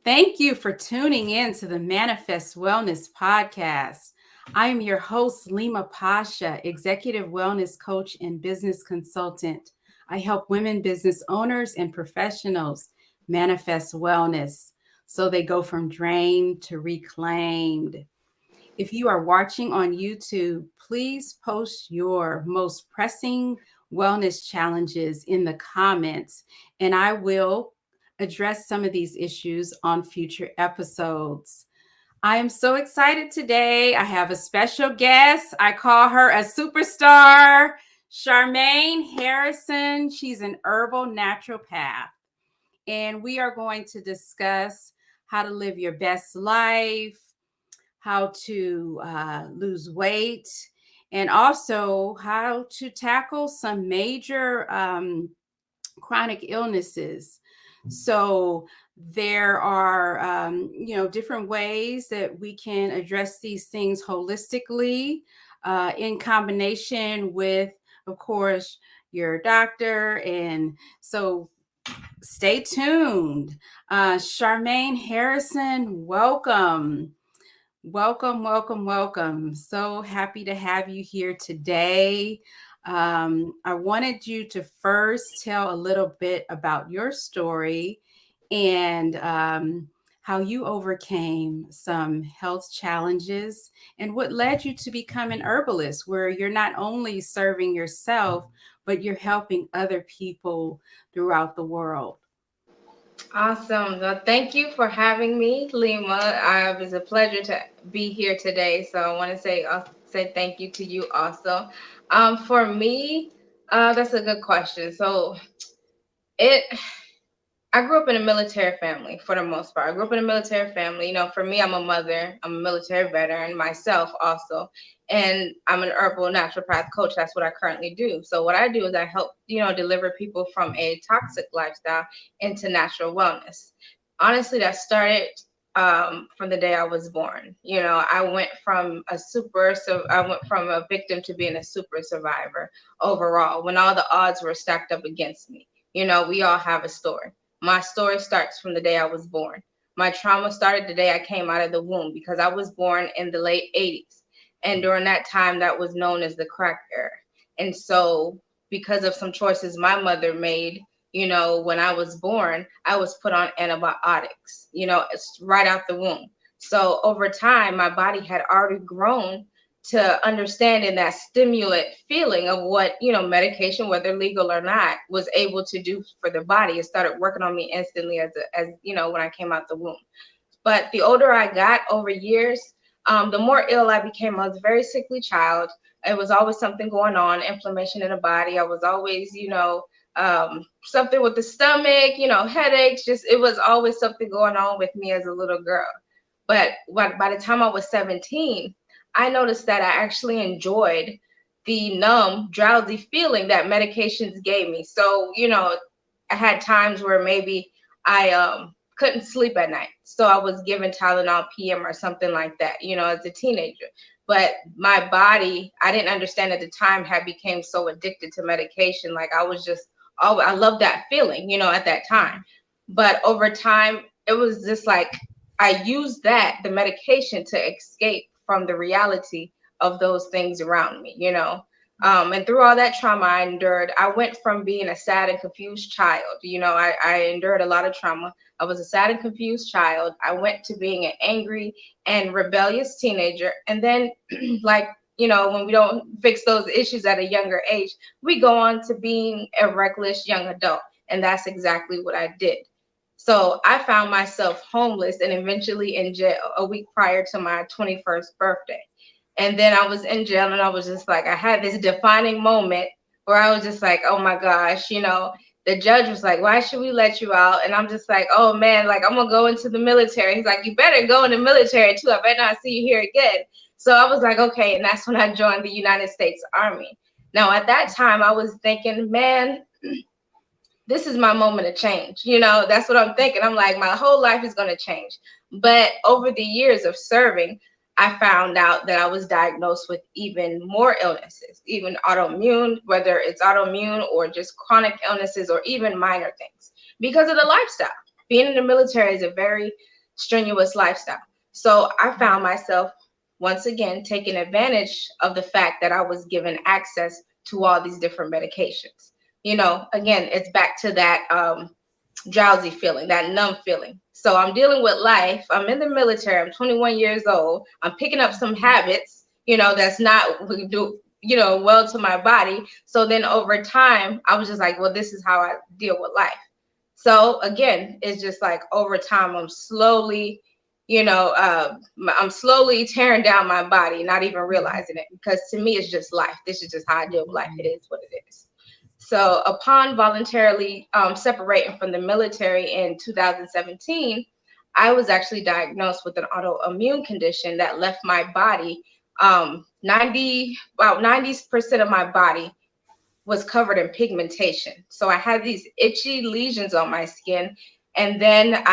Thank you for tuning in to the Manifest Wellness Podcast. I am your host, Leema Pasha, Executive Wellness Coach and Business Consultant. I help women business owners and professionals manifest wellness so they go from drained to reclaimed. If you are watching on YouTube, please post your most pressing wellness challenges in the comments, and I will address some of these issues on future episodes. I am so excited today. I have a special guest. I call her a superstar, Sharmane Harrison. She's an herbal naturopath, and we are going to discuss how to live your best life, how to lose weight, and also how to tackle some major chronic illnesses. So there are, different ways that we can address these things holistically, in combination with, of course, your doctor. And so stay tuned. Sharmane Harrison, welcome. Welcome, welcome, welcome. So happy to have you here today. I wanted you to first tell a little bit about your story and how you overcame some health challenges and what led you to become an herbalist, where you're not only serving yourself, but you're helping other people throughout the world. Awesome. Well, thank you for having me, Leema. It was a pleasure to be here today. So I want to say thank you to you also. For me, that's a good question. It I grew up in a military family for the most part. I grew up in a military family. For me, I'm a mother. I'm a military veteran myself also. And I'm an herbal naturopath coach. That's what I currently do. So what I do is I help, deliver people from a toxic lifestyle into natural wellness. Honestly, that started from the day I was born. I went from a victim to being a super survivor overall when all the odds were stacked up against me. We all have a story. My story starts from the day I was born. My trauma started the day I came out of the womb because I was born in the late 80s. And during that time, that was known as the crack era. And so, because of some choices my mother made, when I was born, I was put on antibiotics, it's right out the womb. So, over time, my body had already grown to understanding that stimulant feeling of what medication, whether legal or not, was able to do for the body. It started working on me instantly as when I came out the womb. But the older I got over years, the more ill I became. I was a very sickly child. It was always something going on, inflammation in the body. I was always something with the stomach, headaches. Just it was always something going on with me as a little girl. But by the time I was 17, I noticed that I actually enjoyed the numb, drowsy feeling that medications gave me. So, I had times where maybe I couldn't sleep at night. So I was given Tylenol PM or something like that, as a teenager. But my body, I didn't understand at the time, had became so addicted to medication. Like I was just, oh, I loved that feeling, at that time. But over time, it was just like I used the medication to escape from the reality of those things around me. And through all that trauma I endured, I went from being a sad and confused child. I endured a lot of trauma. I was a sad and confused child. I went to being an angry and rebellious teenager. And then, when we don't fix those issues at a younger age, we go on to being a reckless young adult. And that's exactly what I did. So I found myself homeless and eventually in jail a week prior to my 21st birthday. And then I was in jail and I was just like, I had this defining moment where I was just like, oh my gosh, the judge was like, why should we let you out? And I'm just like, oh man, like I'm gonna go into the military. He's like, you better go in the military too. I better not see you here again. So I was like, okay. And that's when I joined the United States Army. Now at that time I was thinking, man, this is my moment of change. That's what I'm thinking. I'm like, my whole life is going to change. But over the years of serving, I found out that I was diagnosed with even more illnesses, even autoimmune, whether it's autoimmune or just chronic illnesses or even minor things because of the lifestyle. Being in the military is a very strenuous lifestyle. So I found myself once again taking advantage of the fact that I was given access to all these different medications. Again, it's back to that drowsy feeling, that numb feeling. So I'm dealing with life. I'm in the military. I'm 21 years old. I'm picking up some habits, that's not do, well to my body. So then over time, I was just like, well, this is how I deal with life. So again, it's just like over time, I'm slowly tearing down my body, not even realizing it, because to me, it's just life. This is just how I deal with life. It is what it is. So upon voluntarily separating from the military in 2017, I was actually diagnosed with an autoimmune condition that left my body about 90% of my body was covered in pigmentation. So I had these itchy lesions on my skin. And then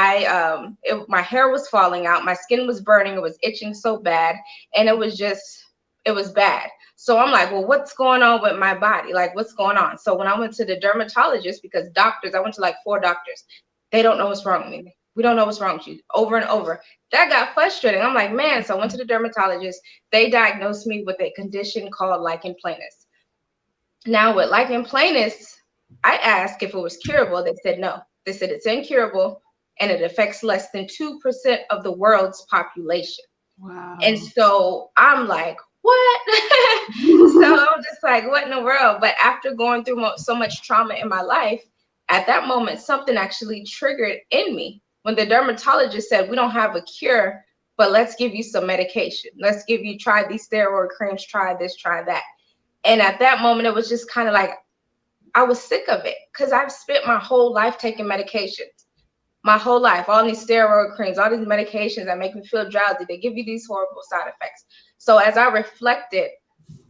my hair was falling out. My skin was burning. It was itching so bad. And it was bad. So I'm like, well, what's going on with my body? Like, what's going on? So when I went to the dermatologist, because I went to like 4 doctors. They don't know what's wrong with me. We don't know what's wrong with you, over and over. That got frustrating. I'm like, man. So I went to the dermatologist. They diagnosed me with a condition called Lichen Planus. Now with Lichen Planus, I asked if it was curable. They said no. They said it's incurable and it affects less than 2% of the world's population. Wow. And so I'm like, what? So I'm just like, what in the world? But after going through so much trauma in my life, at that moment, something actually triggered in me when the dermatologist said, we don't have a cure, but let's give you some medication. Try these steroid creams, try this, try that. And at that moment, it was just kind of like, I was sick of it because I've spent my whole life taking medications, my whole life, all these steroid creams, all these medications that make me feel drowsy. They give you these horrible side effects. So as I reflected,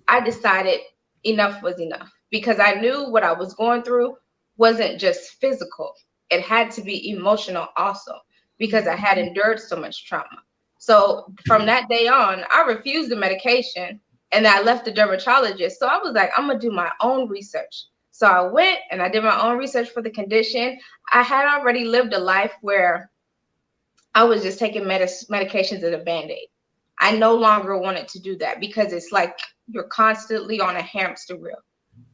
I decided enough was enough, because I knew what I was going through wasn't just physical. It had to be emotional also, because I had endured so much trauma. So from that day on, I refused the medication and I left the dermatologist. So I was like, I'm going to do my own research. So I went and I did my own research for the condition. I had already lived a life where I was just taking medications as a Band-Aid. I no longer wanted to do that, because it's like you're constantly on a hamster wheel.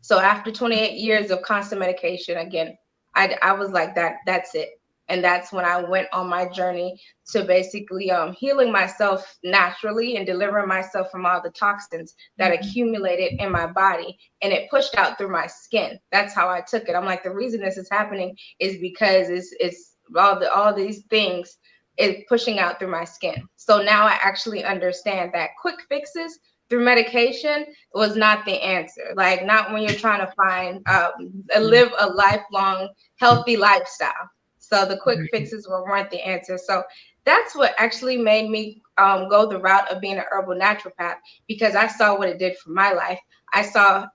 So after 28 years of constant medication, again, I was like, that's it. And that's when I went on my journey to basically healing myself naturally and delivering myself from all the toxins that accumulated in my body, and it pushed out through my skin. That's how I took it. I'm like, the reason this is happening is because it's all these things is pushing out through my skin. So now I actually understand that quick fixes through medication was not the answer. Like, not when you're trying to find live a lifelong healthy lifestyle. So the quick fixes weren't the answer. So that's what actually made me go the route of being an herbal naturopath, because I saw what it did for my life. I saw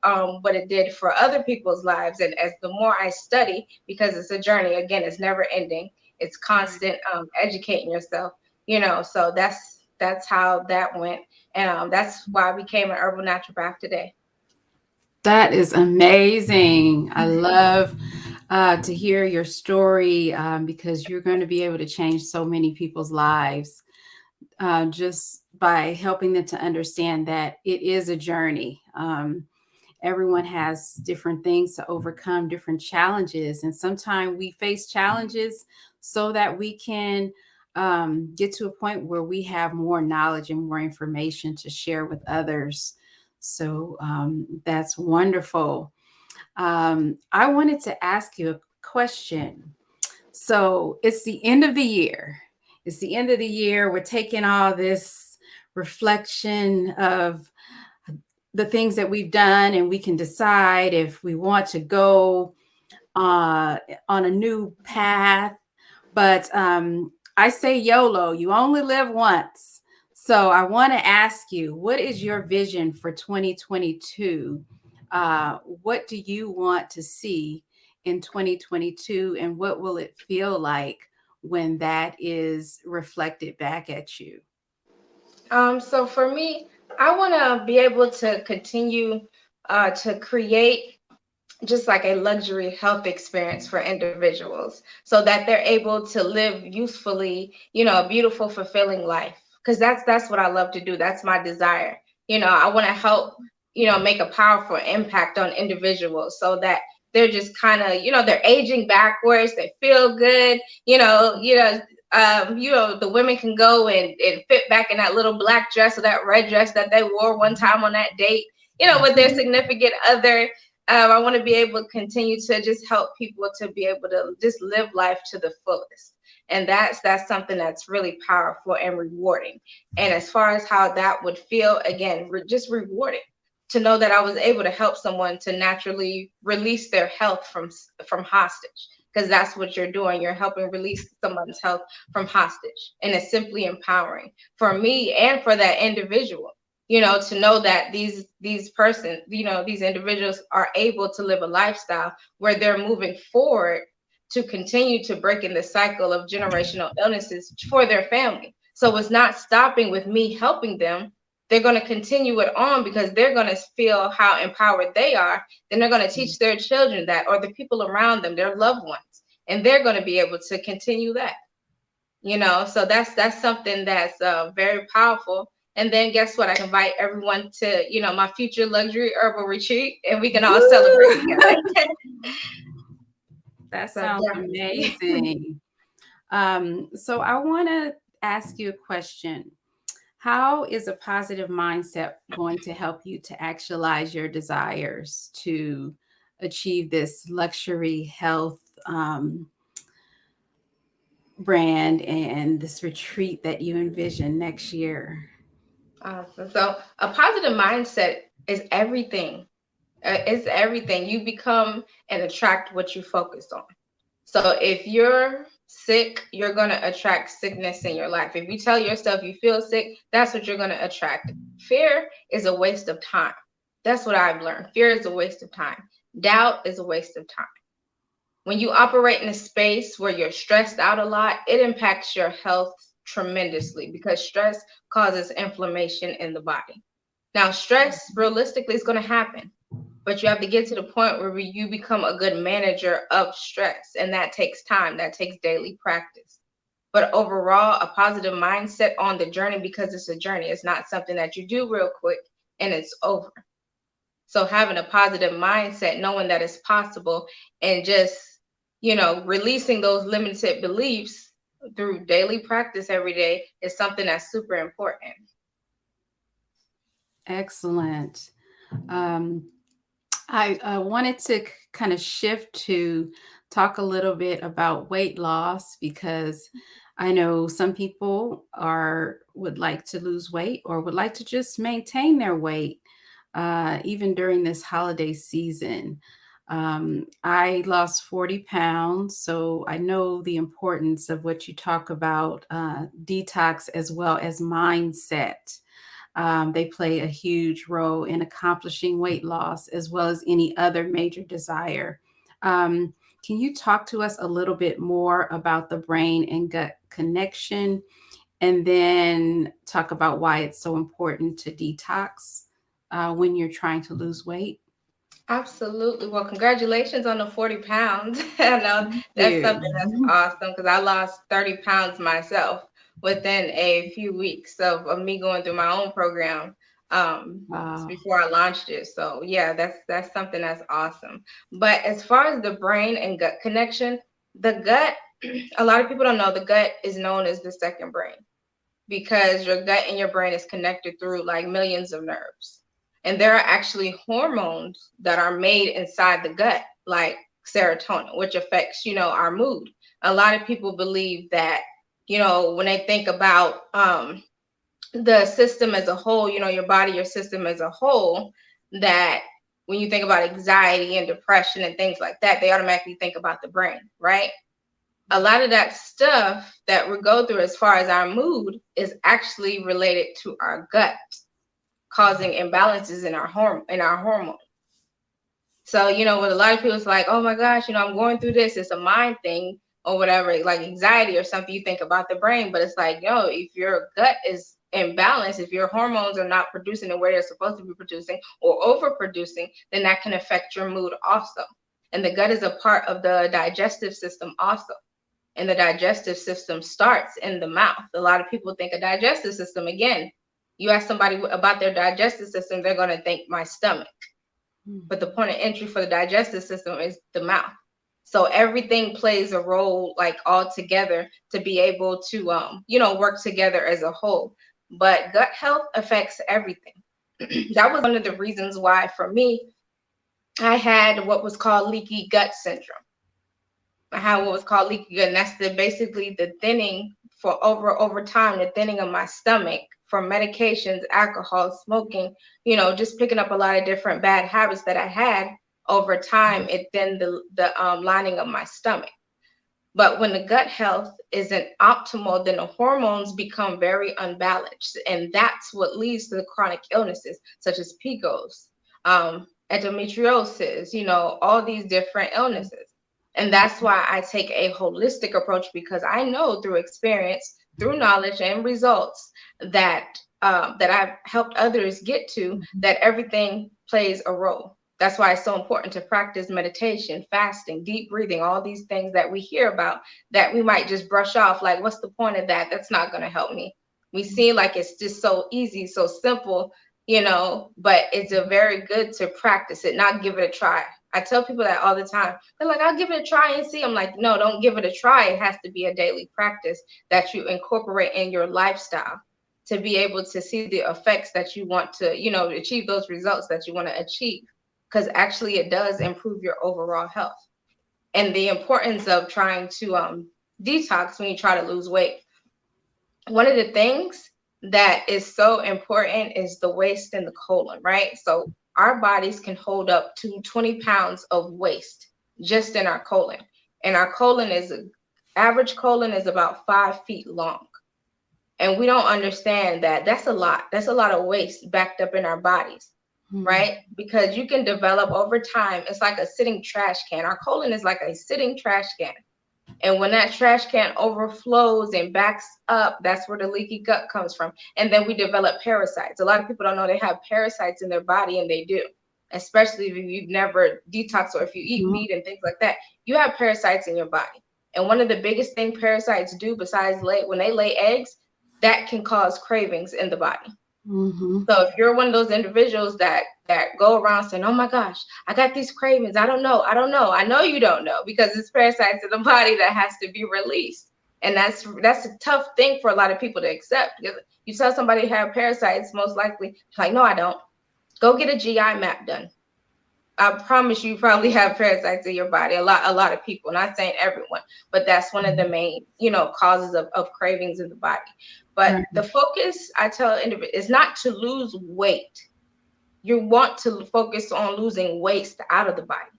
what it did for other people's lives. And as the more I study, because it's a journey, again, it's never ending. It's constant educating yourself, so that's how that went. And that's why I became an herbal naturopath today. That is amazing. I love to hear your story, because you're going to be able to change so many people's lives just by helping them to understand that it is a journey. Everyone has different things to overcome, different challenges. And sometimes we face challenges so that we can get to a point where we have more knowledge and more information to share with others. So that's wonderful. I wanted to ask you a question. So it's the end of the year. It's the end of the year. We're taking all this reflection of the things that we've done, and we can decide if we want to go on a new path. But I say YOLO, you only live once. So I want to ask you, what is your vision for 2022? What do you want to see in 2022, and what will it feel like when that is reflected back at you? So for me, I want to be able to continue to create just like a luxury health experience for individuals so that they're able to live usefully, a beautiful, fulfilling life. Because that's what I love to do. That's my desire. I want to help, make a powerful impact on individuals so that they're just kind of, they're aging backwards, they feel good, the women can go and fit back in that little black dress or that red dress that they wore one time on that date, with their significant other. I want to be able to continue to just help people to be able to just live life to the fullest. And that's something that's really powerful and rewarding. And as far as how that would feel, again, just rewarding to know that I was able to help someone to naturally release their health from hostage, because that's what you're doing. You're helping release someone's health from hostage, and it's simply empowering for me and for that individual, to know that these persons, these individuals are able to live a lifestyle where they're moving forward to continue to break in the cycle of generational illnesses for their family. So it's not stopping with me helping them. They're going to continue it on because they're going to feel how empowered they are. Then they're going to teach their children that, or the people around them, their loved ones, and they're going to be able to continue that. So that's something that's very powerful. And then guess what? I invite everyone to, my future luxury herbal retreat, and we can all celebrate together. That So, sounds amazing. So I want to ask you a question. How is a positive mindset going to help you to actualize your desires to achieve this luxury health brand and this retreat that you envision next year? awesome. So a positive mindset is everything. It's everything. You become and attract what you focus on. So if you're sick, you're going to attract sickness in your life. If you tell yourself you feel sick, that's what you're going to attract. Fear is a waste of time. That's what I've learned. Fear is a waste of time. Doubt is a waste of time. When you operate in a space where you're stressed out a lot, it impacts your health tremendously because stress causes inflammation in the body. Now, stress realistically is going to happen, but you have to get to the point where you become a good manager of stress. And that takes time, that takes daily practice. But overall, a positive mindset on the journey, because it's a journey, it's not something that you do real quick and it's over. So having a positive mindset, knowing that it's possible, and just, releasing those limited beliefs through daily practice every day is something that's super important. Excellent. Um, I wanted to kind of shift to talk a little bit about weight loss because I know some people would like to lose weight or would like to just maintain their weight, even during this holiday season. I lost 40 pounds, so I know the importance of what you talk about, detox as well as mindset. They play a huge role in accomplishing weight loss as well as any other major desire. Um, can you talk to us a little bit more about the brain and gut connection and then talk about why it's so important to detox when you're trying to lose weight? Absolutely. Well, congratulations on the 40 pounds. I know Thank that's something that's you. awesome because I lost 30 pounds myself within a few weeks of me going through my own program Wow. before I launched it. So yeah, that's something that's awesome. But as far as the brain and gut connection, the gut, a lot of people don't know the gut is known as the second brain because your gut and your brain is connected through like millions of nerves. And there are actually hormones that are made inside the gut, like serotonin, which affects, our mood. A lot of people believe that, when they think about the system as a whole, your body, your system as a whole, that when you think about anxiety and depression and things like that, they automatically think about the brain, right? A lot of that stuff that we go through as far as our mood is actually related to our gut, causing imbalances in our hormones. So, with a lot of people, it's like, oh my gosh, I'm going through this. It's a mind thing or whatever, like anxiety or something. You think about the brain, but it's like, if your gut is imbalance, if your hormones are not producing the way they're supposed to be producing or overproducing, then that can affect your mood also. And the gut is a part of the digestive system also. And the digestive system starts in the mouth. A lot of people think a digestive system, again, you ask somebody about their digestive system, they're going to think my stomach. But the point of entry for the digestive system is the mouth. So everything plays a role, like, all together to be able to, work together as a whole. But gut health affects everything. That was one of the reasons why, for me, I had what was called leaky gut syndrome. I had what was called leaky gut, and that's basically the thinning for over time, the thinning of my stomach from medications, alcohol, smoking, just picking up a lot of different bad habits that I had over time. It thinned the lining of my stomach. But when the gut health isn't optimal, then the hormones become very unbalanced. And that's what leads to the chronic illnesses such as PCOS, endometriosis, all these different illnesses. And that's why I take a holistic approach, because I know through experience, through knowledge and results that I've helped others get to, that everything plays a role. That's why it's so important to practice meditation, fasting, deep breathing, all these things that we hear about that we might just brush off. Like, what's the point of that? That's not going to help me. We see like it's just so easy, so simple, but it's a very good to practice it, not give it a try. I tell people that all the time. They're like, I'll give it a try and see. I'm like, no, don't give it a try. It has to be a daily practice that you incorporate in your lifestyle to be able to see the effects that you want to, achieve those results that you want to achieve. Because actually it does improve your overall health. And the importance of trying to detox when you try to lose weight. One of the things that is so important is the waste in the colon, right? So our bodies can hold up to 20 pounds of waste just in our colon. And our average colon is about 5 feet long. And we don't understand that that's a lot. That's a lot of waste backed up in our bodies. Right? Because you can develop over time. It's like a sitting trash can. Our colon is like a sitting trash can. And when that trash can overflows and backs up, that's where the leaky gut comes from. And then we develop parasites. A lot of people don't know they have parasites in their body, and they do. Especially if you've never detoxed or if you eat meat and things like that. You have parasites in your body. And one of the biggest things parasites do, besides when they lay eggs, that can cause cravings in the body. So if you're one of those individuals that go around saying, oh my gosh, I got these cravings, I don't know. I know you don't know, because it's parasites in the body that has to be released. And that's a tough thing for a lot of people to accept, because you tell somebody you have parasites, most likely like, no, I don't. Go get a GI map done. I promise you probably have parasites in your body. A lot of people, not saying everyone, but that's one of the main, causes of cravings in the body. But the focus, I tell individuals, is not to lose weight. You want to focus on losing waste out of the body.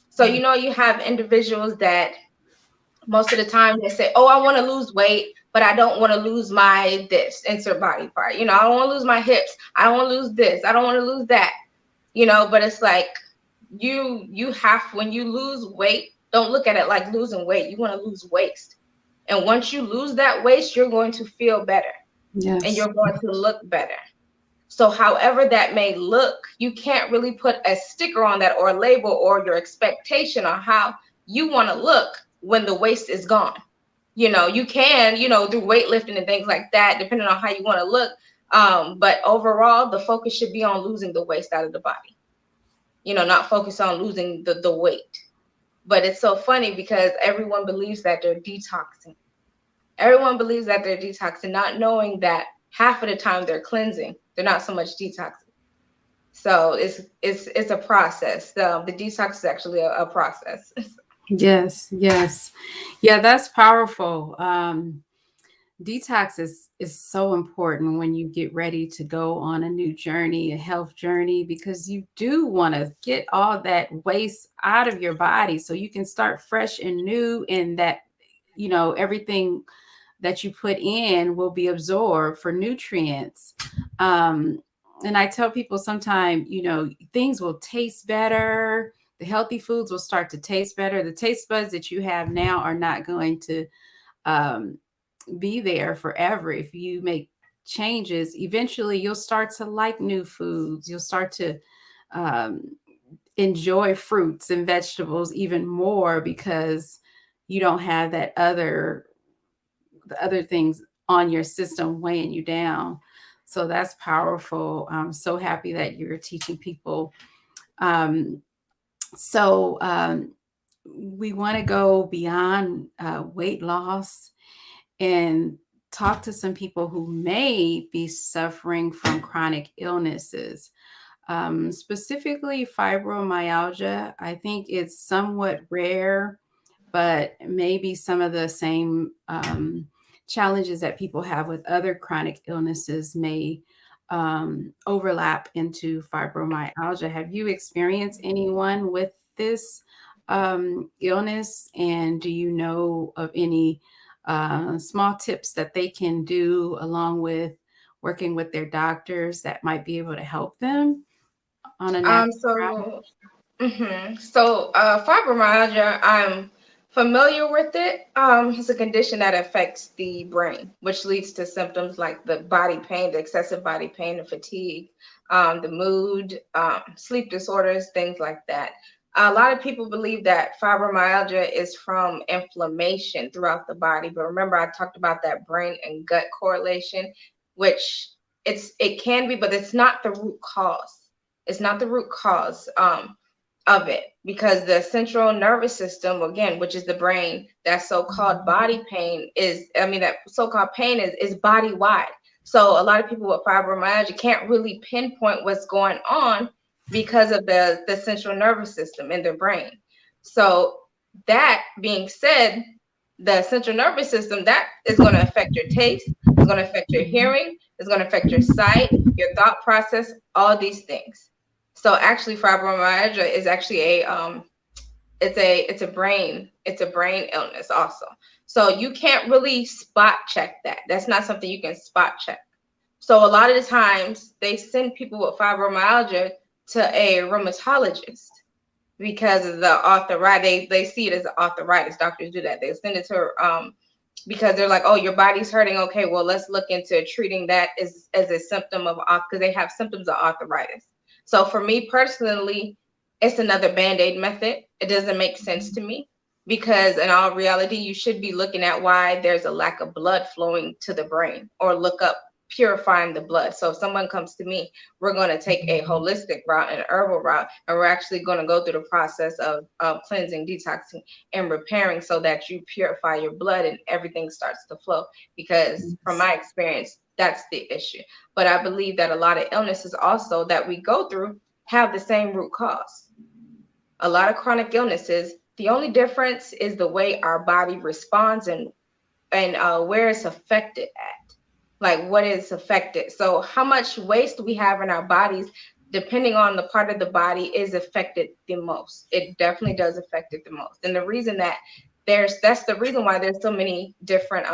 So, you have individuals that most of the time they say, oh, I want to lose weight, but I don't want to lose my this insert body part. I don't want to lose my hips. I don't want to lose this. I don't want to lose that. But it's like, you have, when you lose weight, don't look at it like losing weight. You want to lose waste. And once you lose that waste, you're going to feel better. Yes. And you're going to look better. So however that may look, you can't really put a sticker on that or a label or your expectation on how you want to look when the waste is gone. You can, do weightlifting and things like that, depending on how you want to look. But overall, the focus should be on losing the waste out of the body. Not focus on losing the weight. But it's so funny because everyone believes that they're detoxing. Everyone believes that they're detoxing, not knowing that half of the time they're cleansing. They're not so much detoxing. So it's a process. The detox is actually a process. Yes. Yeah, that's powerful. Detox is so important when you get ready to go on a new journey, a health journey, because you do want to get all that waste out of your body so you can start fresh and new, and that, everything that you put in will be absorbed for nutrients. And I tell people sometimes, things will taste better. The healthy foods will start to taste better. The taste buds that you have now are not going to be there forever if you make changes, eventually you'll start to like new foods. You'll start to um, enjoy fruits and vegetables even more because you don't have the other things on your system weighing you down. So that's powerful. I'm so happy that you're teaching people. Um, so we want to go beyond weight loss and talk to some people who may be suffering from chronic illnesses, specifically fibromyalgia. I think it's somewhat rare, but maybe some of the same challenges that people have with other chronic illnesses may overlap into fibromyalgia. Have you experienced anyone with this illness? And do you know of any small tips that they can do along with working with their doctors that might be able to help them on a natural route? So fibromyalgia, I'm familiar with it. It's a condition that affects the brain, which leads to symptoms like the body pain, the excessive body pain, the fatigue, the mood, sleep disorders, things like that. A lot of people believe that fibromyalgia is from inflammation throughout the body, but remember I talked about that brain and gut correlation, which it can be, but it's not the root cause. It's not the root cause. Of it, because the central nervous system, again, which is the brain, that so-called body pain that so-called pain is body wide. So a lot of people with fibromyalgia can't really pinpoint what's going on because of the central nervous system in their brain. So that being said, the central nervous system, that is going to affect your taste, it's going to affect your hearing, it's going to affect your sight, your thought process, all these things. So actually, fibromyalgia is actually it's a brain illness also. So you can't really spot check that. That's not something you can spot check. So a lot of the times they send people with fibromyalgia to a rheumatologist because of the arthritis. They see it as arthritis. Doctors do that. They send it to because they're like, oh, your body's hurting. Okay, well, let's look into treating that as a symptom of, because they have symptoms of arthritis. So for me personally, it's another Band-Aid method. It doesn't make sense to me because in all reality, you should be looking at why there's a lack of blood flowing to the brain, or look up purifying the blood. So if someone comes to me, we're going to take a holistic route, an herbal route, and we're actually going to go through the process of cleansing, detoxing, and repairing so that you purify your blood and everything starts to flow. Because from my experience, that's the issue. But I believe that a lot of illnesses also that we go through have the same root cause. A lot of chronic illnesses, the only difference is the way our body responds and where it's affected at, like what is affected. So how much waste we have in our bodies, depending on the part of the body, is affected the most. It definitely does affect it the most. And the reason that that's the reason why there's so many different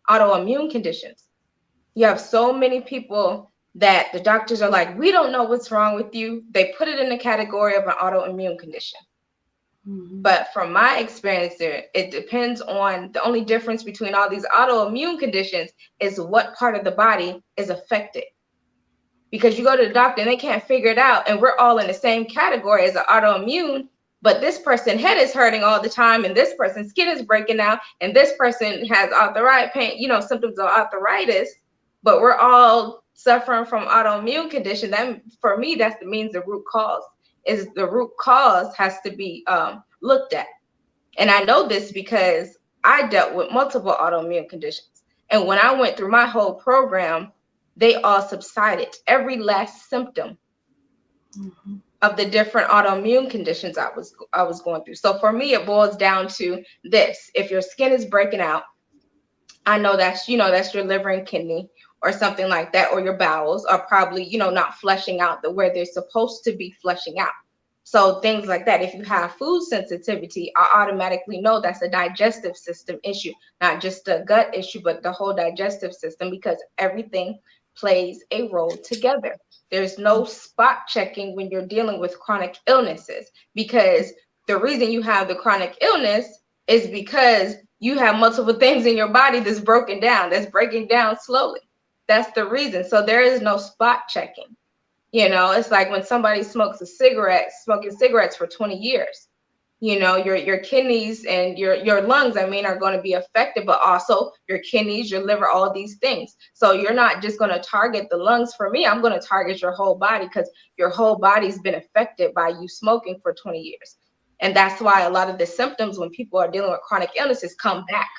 autoimmune conditions. You have so many people that the doctors are like, we don't know what's wrong with you. They put it in the category of an autoimmune condition. Mm-hmm. But from my experience there, it depends on, the only difference between all these autoimmune conditions is what part of the body is affected. Because you go to the doctor and they can't figure it out, and we're all in the same category as an autoimmune, but this person's head is hurting all the time, and this person's skin is breaking out, and this person has arthritis pain, symptoms of arthritis. But we're all suffering from autoimmune condition. That, for me, that means the root cause has to be looked at. And I know this because I dealt with multiple autoimmune conditions. And when I went through my whole program, they all subsided, every last symptom of the different autoimmune conditions I was going through. So for me, it boils down to this: if your skin is breaking out, I know that's your liver and kidney or something like that, or your bowels are probably, not flushing out where they're supposed to be flushing out. So things like that. If you have food sensitivity, I automatically know that's a digestive system issue, not just a gut issue, but the whole digestive system, because everything plays a role together. There's no spot checking when you're dealing with chronic illnesses, because the reason you have the chronic illness is because you have multiple things in your body that's breaking down slowly. That's the reason. So there is no spot checking. It's like when somebody smoking cigarettes for 20 years. Your kidneys and your lungs, are going to be affected, but also your kidneys, your liver, all these things. So you're not just going to target the lungs. For me, I'm going to target your whole body, because your whole body's been affected by you smoking for 20 years. And that's why a lot of the symptoms when people are dealing with chronic illnesses come back,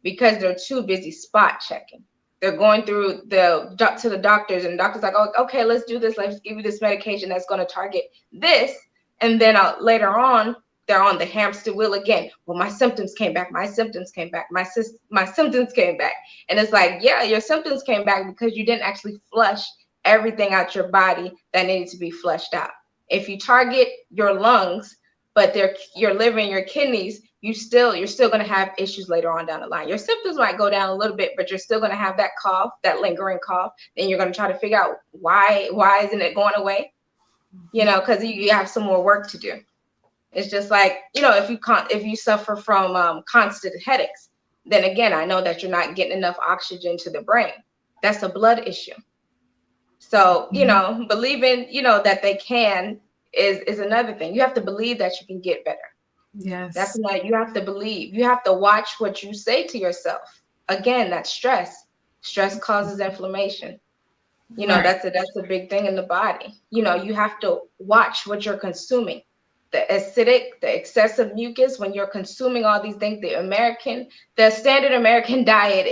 because they're too busy spot checking. They're going through to the doctors, and the doctor's like, oh, okay, let's do this. Let's give you this medication that's going to target this. And then later on, they're on the hamster wheel again. Well, my symptoms came back. My symptoms came back. My symptoms came back. And it's like, yeah, your symptoms came back because you didn't actually flush everything out your body that needed to be flushed out. If you target your lungs, but your liver and your kidneys, you're still going to have issues later on down the line. Your symptoms might go down a little bit, but you're still going to have that cough, that lingering cough. Then you're going to try to figure out why isn't it going away? Because you have some more work to do. It's just like, if you suffer from constant headaches, then again, I know that you're not getting enough oxygen to the brain. That's a blood issue. So, believing, that they can is another thing. You have to believe that you can get better. Yes. That's what you have to believe. You have to watch what you say to yourself. Again, that's stress. Stress causes inflammation. Right. That's a big thing in the body. You have to watch what you're consuming. The acidic, the excessive mucus, when you're consuming all these things, the standard American diet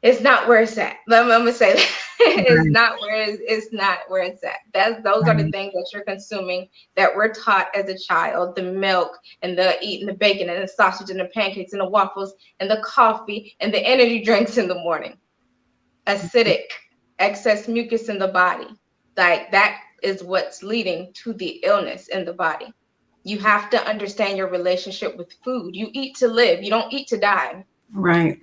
it's not where it's at. I'm gonna say that. It's not where it's at. Those are the things that you're consuming that we're taught as a child: the milk and the eating the bacon and the sausage and the pancakes and the waffles and the coffee and the energy drinks in the morning. Acidic, excess mucus in the body, like that is what's leading to the illness in the body. You have to understand your relationship with food. You eat to live. You don't eat to die. Right.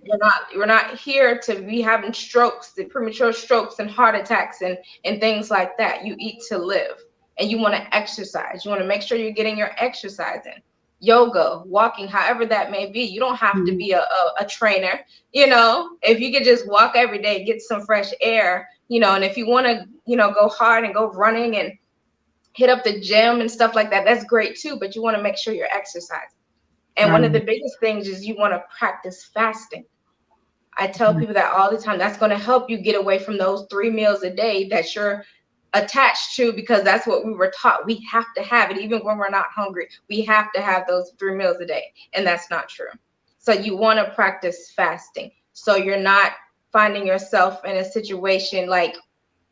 We're not here to be having strokes, the premature strokes and heart attacks and things like that. You eat to live, and you want to exercise. You want to make sure you're getting your exercise in. Yoga, walking, however that may be. You don't have to be a trainer. If you could just walk every day, get some fresh air, and if you want to, go hard and go running and hit up the gym and stuff like that, that's great too. But you want to make sure you're exercising. And one of the biggest things is you want to practice fasting. I tell people that all the time. That's going to help you get away from those 3 meals a day that you're attached to, because that's what we were taught. We have to have it. Even when we're not hungry, we have to have those 3 meals a day. And that's not true. So you want to practice fasting, so you're not finding yourself in a situation like,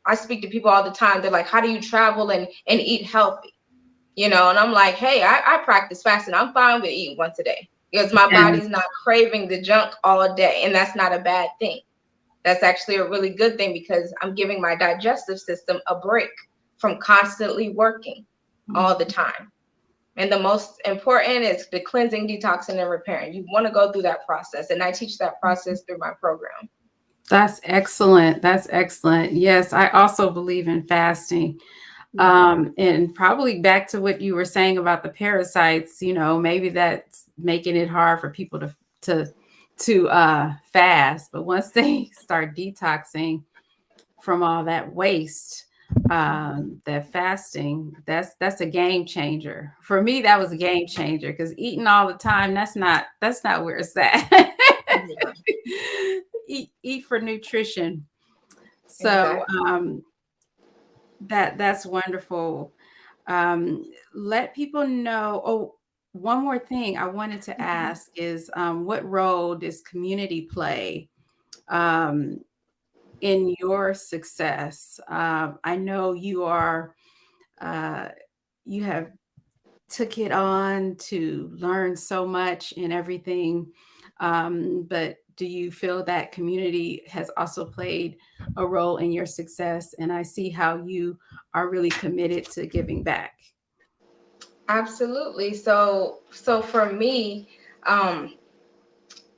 I speak to people all the time. They're like, how do you travel and eat healthy? And I'm like, hey, I practice fasting. I'm fine with eating once a day, because my body's not craving the junk all day. And that's not a bad thing. That's actually a really good thing, because I'm giving my digestive system a break from constantly working all the time. And the most important is the cleansing, detoxing, and repairing. You want to go through that process. And I teach that process through my program. That's excellent. That's excellent. Yes, I also believe in fasting. And probably back to what you were saying about the parasites, maybe that's making it hard for people to fast. But once they start detoxing from all that waste, that fasting, that's a game changer. For me, that was a game changer, because eating all the time, that's not where it's at. Eat for nutrition. So that's wonderful. Let people know. Oh, one more thing I wanted to ask is, what role does community play in your success? I know you have took it on to learn so much and everything, but do you feel that community has also played a role in your success? And I see how you are really committed to giving back. Absolutely. So for me, I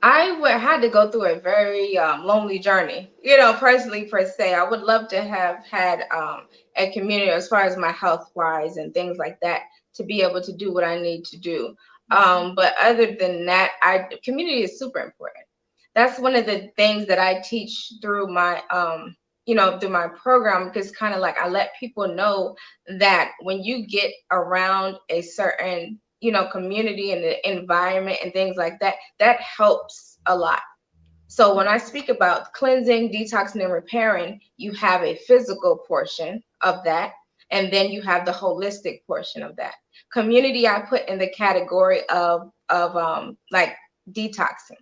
had to go through a very lonely journey, personally, per se. I would love to have had a community as far as my health wise and things like that, to be able to do what I need to do. But other than that, community is super important. that's one of the things that I teach through my through my program, because kind of like I let people know that when you get around a certain community and the environment and things like that, that helps a lot. So when I speak about cleansing, detoxing, and repairing, you have a physical portion of that, and then you have the holistic portion of that. Community I put in the category of like detoxing,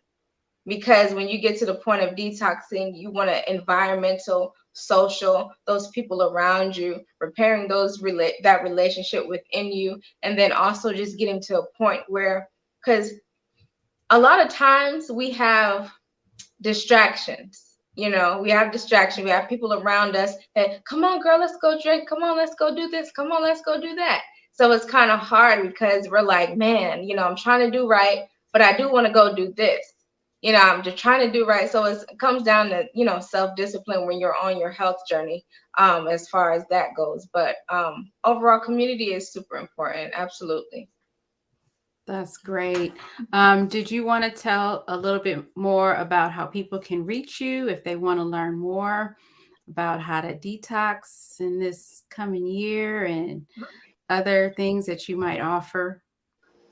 because when you get to the point of detoxing, you want to environmental, social, those people around you, repairing that relationship within you, and then also just getting to a point where, because a lot of times we have distractions. We have distraction. We have people around us that, come on, girl, let's go drink. Come on, let's go do this. Come on, let's go do that. So it's kind of hard because we're like, man, I'm trying to do right, but I do want to go do this. I'm just trying to do right. So it comes down to, self-discipline when you're on your health journey, as far as that goes. But overall, community is super important. Absolutely. That's great. Did you want to tell a little bit more about how people can reach you if they want to learn more about how to detox in this coming year and other things that you might offer?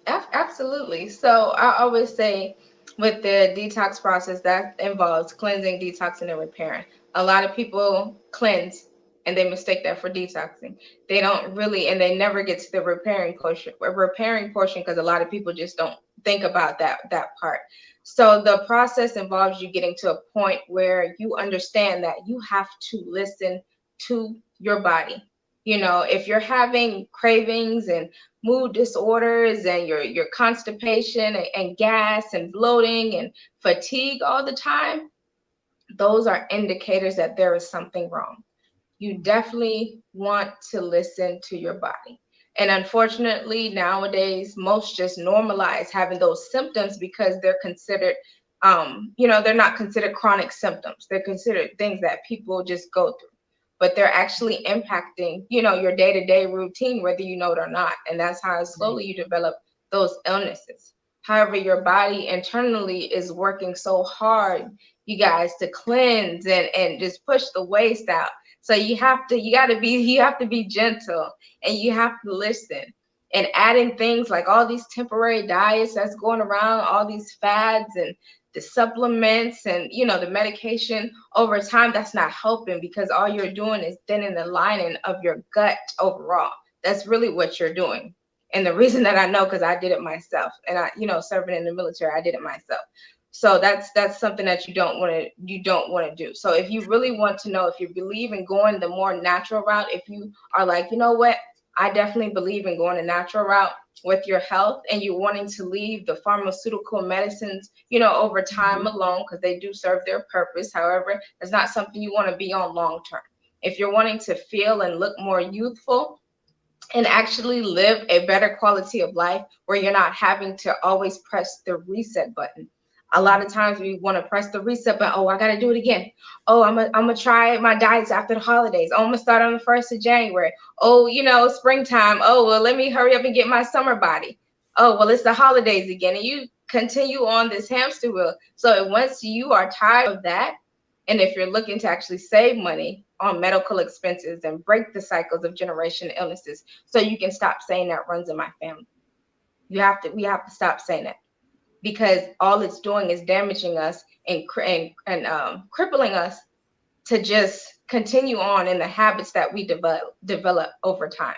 Absolutely. So I always say with the detox process, that involves cleansing, detoxing, and repairing. A lot of people cleanse and they mistake that for detoxing. They don't really, and they never get to the repairing portion, because a lot of people just don't think about that part. So the process involves you getting to a point where you understand that you have to listen to your body. If you're having cravings and mood disorders and your constipation and gas and bloating and fatigue all the time, those are indicators that there is something wrong. You definitely want to listen to your body. And unfortunately, nowadays, most just normalize having those symptoms because they're considered, they're not considered chronic symptoms. They're considered things that people just go through, but they're actually impacting, your day-to-day routine, whether you know it or not. And that's how slowly you develop those illnesses. However, your body internally is working so hard, you guys, to cleanse and just push the waste out. So you have to be gentle, and you have to listen. And adding things like all these temporary diets that's going around, all these fads and the supplements and the medication, over time, that's not helping, because all you're doing is thinning the lining of your gut overall. That's really what you're doing. And the reason that I know, because I did it myself, and serving in the military, I did it myself. So that's something that you don't want to do. So if you really want to know, if you believe in going the more natural route, if you are like, you know what, I definitely believe in going the natural route with your health, and you're wanting to leave the pharmaceutical medicines, over time alone, because they do serve their purpose. However, it's not something you want to be on long term. If you're wanting to feel and look more youthful and actually live a better quality of life, where you're not having to always press the reset button. A lot of times we want to press the reset button. Oh, I got to do it again. Oh, I'm gonna try my diets after the holidays. Oh, I'm gonna start on the 1st of January. Oh, springtime. Oh, well, let me hurry up and get my summer body. Oh, well, it's the holidays again. And you continue on this hamster wheel. So once you are tired of that, and if you're looking to actually save money on medical expenses and break the cycles of generation illnesses, so you can stop saying that runs in my family. We have to stop saying that, because all it's doing is damaging us and crippling us to just continue on in the habits that we develop over time.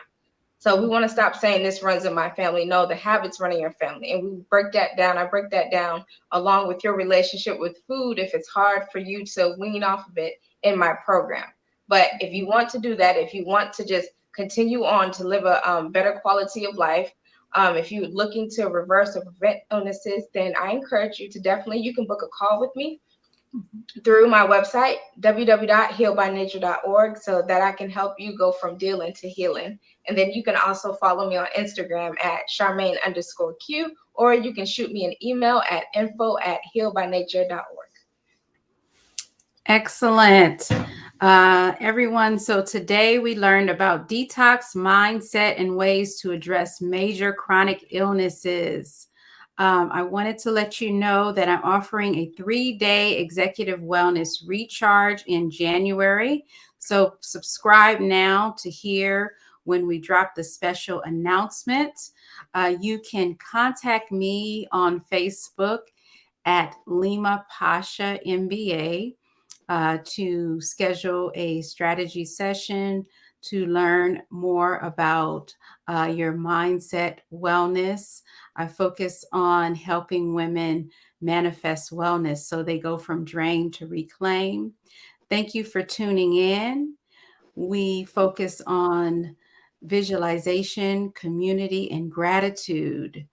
So we want to stop saying this runs in my family. No, the habits run in your family. And we break that down. I break that down along with your relationship with food, if it's hard for you to wean off of it, in my program. But if you want to do that, if you want to just continue on to live a better quality of life, if you're looking to reverse or prevent illnesses, then I encourage you to definitely, you can book a call with me through my website, www.healbynature.org, so that I can help you go from dealing to healing. And then you can also follow me on Instagram at Sharmane_Q, or you can shoot me an email at info@healbynature.org. Excellent. Everyone, so today we learned about detox, mindset, and ways to address major chronic illnesses. I wanted to let you know that I'm offering a 3-day executive wellness recharge in January. So subscribe now to hear when we drop the special announcement. You can contact me on Facebook at Leema Pasha MBA to schedule a strategy session to learn more about your mindset wellness. I focus on helping women manifest wellness so they go from drain to reclaim. Thank you for tuning in. We focus on visualization, community, and gratitude.